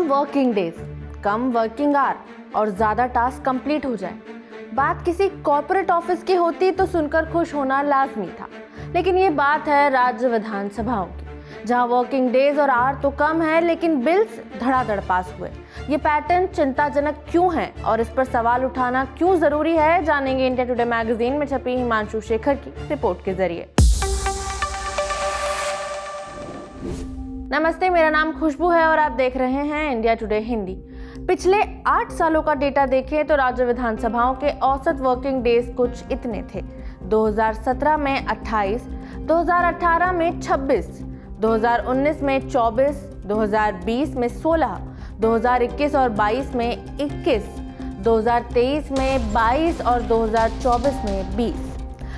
कम working days, कम working hour और ज़्यादा task complete हो जाए। बात किसी कॉर्पोरेट ऑफिस की होती तो सुनकर खुश होना लाजमी था, लेकिन ये बात है राज्य विधानसभाओं की, जहां वर्किंग डेज और आवर तो कम है लेकिन बिल्स धड़ाधड़ पास हुए। ये पैटर्न चिंताजनक क्यों है और इस पर सवाल उठाना क्यों जरूरी है, जानेंगे इंडिया टुडे मैगजीन में छपी हिमांशु शेखर की रिपोर्ट के जरिए। नमस्ते, मेरा नाम खुशबू है और आप देख रहे हैं इंडिया टुडे हिंदी। पिछले 8 सालों का डेटा देखें तो राज्य विधानसभाओं के औसत वर्किंग डेज कुछ इतने थे। 2017 में 28, 2018 में 26, 2019 में 24, 2020 में 16, 2021 और 22 में 21, 2023 में 22 और 2024 में 20।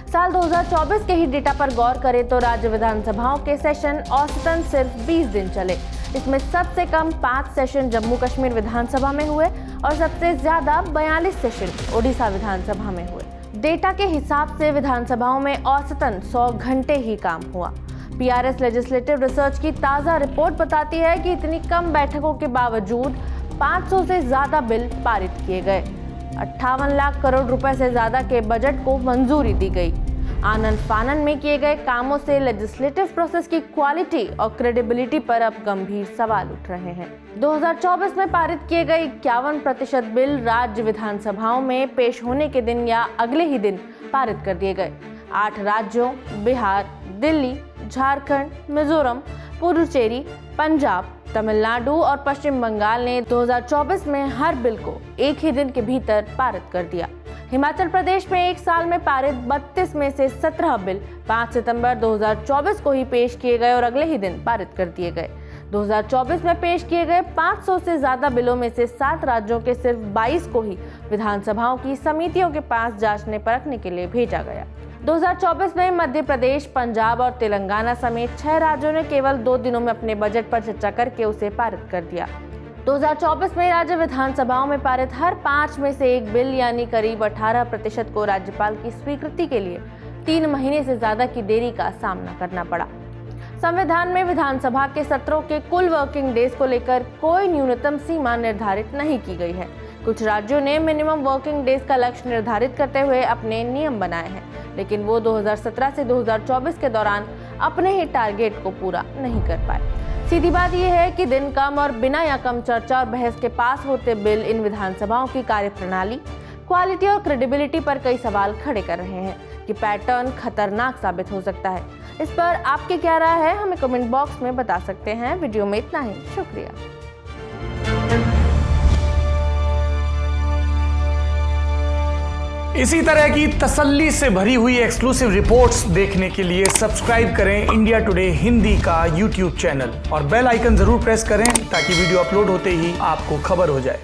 साल 2024 के ही डेटा पर गौर करें तो राज्य विधानसभाओं के सेशन औसतन सिर्फ 20 दिन चले। इसमें सबसे कम 5 सेशन जम्मू कश्मीर विधानसभा में हुए और सबसे ज्यादा 42 सेशन ओडिशा विधानसभा में हुए। डेटा के हिसाब से विधानसभाओं में औसतन 100 घंटे ही काम हुआ। PRS लेजिस्लेटिव रिसर्च की ताज़ा रिपोर्ट बताती है कि इतनी कम बैठकों के बावजूद 500 से ज्यादा बिल पारित किए गए। 58 लाख करोड़ रुपए से ज्यादा के बजट को मंजूरी दी गई। आनन फानन में किए गए कामों से लेजिस्लेटिव प्रोसेस की क्वालिटी और क्रेडिबिलिटी पर अब गंभीर सवाल उठ रहे हैं। 2024 में पारित किए गए 51% बिल राज्य विधानसभाओं में पेश होने के दिन या अगले ही दिन पारित कर दिए गए। 8 राज्यों बिहार, दिल्ली, झारखंड, मिजोरम, पुडुचेरी, पंजाब, तमिलनाडु और पश्चिम बंगाल ने 2024 में हर बिल को एक ही दिन के भीतर पारित कर दिया। हिमाचल प्रदेश में एक साल में पारित 32 में से 17 बिल 5 सितंबर 2024 को ही पेश किए गए और अगले ही दिन पारित कर दिए गए। 2024 में पेश किए गए 500 से ज्यादा बिलों में से 7 राज्यों के सिर्फ 22 को ही विधानसभाओं की समितियों के पास जांचने परखने के लिए भेजा गया। 2024 में मध्य प्रदेश, पंजाब और तेलंगाना समेत 6 राज्यों ने केवल 2 दिनों में अपने बजट पर चर्चा करके उसे पारित कर दिया। 2024 में राज्य विधानसभाओं में पारित हर 5 में से एक बिल यानी करीब 18% को राज्यपाल की स्वीकृति के लिए 3 महीने से ज्यादा की देरी का सामना करना पड़ा। संविधान में विधानसभा के सत्रों के कुल वर्किंग डेज को लेकर कोई न्यूनतम सीमा निर्धारित नहीं की गई है। कुछ राज्यों ने मिनिमम वर्किंग डेज का लक्ष्य निर्धारित करते हुए अपने नियम बनाए हैं, लेकिन वो 2017 से 2024 के दौरान अपने ही टारगेट को पूरा नहीं कर पाए। सीधी बात यह है कि दिन कम और बिना या कम चर्चा और बहस के पास होते बिल इन विधानसभाओं की कार्यप्रणाली, क्वालिटी और क्रेडिबिलिटी पर कई सवाल खड़े कर रहे हैं कि पैटर्न खतरनाक साबित हो सकता है। इस पर आपकी क्या राय है, हमें कमेंट बॉक्स में बता सकते हैं। वीडियो में इतना ही, शुक्रिया। इसी तरह की तसल्ली से भरी हुई एक्सक्लूसिव रिपोर्ट्स देखने के लिए सब्सक्राइब करें इंडिया टुडे हिंदी का YouTube चैनल और बेल आइकन जरूर प्रेस करें ताकि वीडियो अपलोड होते ही आपको खबर हो जाए।